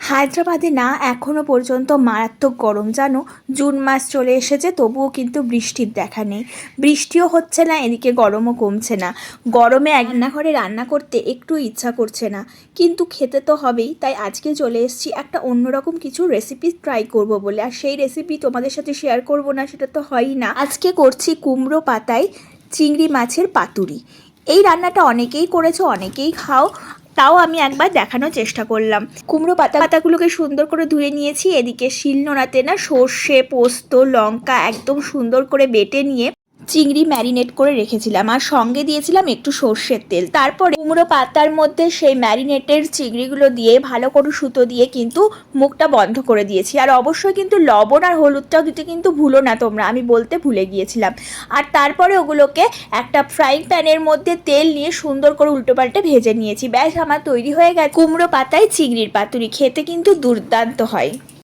হায়দ্রাবাদে না এখনও পর্যন্ত মারাত্মক গরম, জানো। জুন মাস চলে এসেছে, তবুও কিন্তু বৃষ্টির দেখা নেই। বৃষ্টিও হচ্ছে না, এদিকে গরমও কমছে না। গরমে রান্নাঘরে রান্না করতে একটু ইচ্ছা করছে না, কিন্তু খেতে তো হবেই। তাই আজকে চলে এসেছি একটা অন্যরকম কিছু রেসিপি ট্রাই করব বলে। আর সেই রেসিপি তোমাদের সাথে শেয়ার করব না সেটা তো হয়ই না। আজকে করছি কুমড়ো পাতায় চিংড়ি মাছের পাতুরি। এই রান্নাটা অনেকেই করেছো, অনেকেই খাও, তাও আমি একবার দেখানোর চেষ্টা করলাম। কুমড়ো পাতাগুলোকে সুন্দর করে ধুয়ে নিয়েছি। এদিকে শিলনোড়াতে না সর্ষে, পোস্ত, লঙ্কা একদম সুন্দর করে বেটে নিয়ে চিংড়ি ম্যারিনেট করে রেখেছিলাম, আর সঙ্গে দিয়েছিলাম একটু সর্ষের তেল। তারপরে কুমড়ো পাতার মধ্যে সেই ম্যারিনেটের চিংড়িগুলো দিয়ে ভালো করে সুতো দিয়ে কিন্তু মুখটা বন্ধ করে দিয়েছি। আর অবশ্যই কিন্তু লবণ আর হলুদটাও দিতে কিন্তু ভুলো না তোমরা, আমি বলতে ভুলে গিয়েছিলাম। আর তারপরে ওগুলোকে একটা ফ্রাইং প্যানের মধ্যে তেল নিয়ে সুন্দর করে উল্টোপাল্টে ভেজে নিয়েছি। ব্যাস, আমার তৈরি হয়ে গেছে কুমড়ো পাতায় চিংড়ির পাতুরি। খেতে কিন্তু দুর্দান্ত হয়।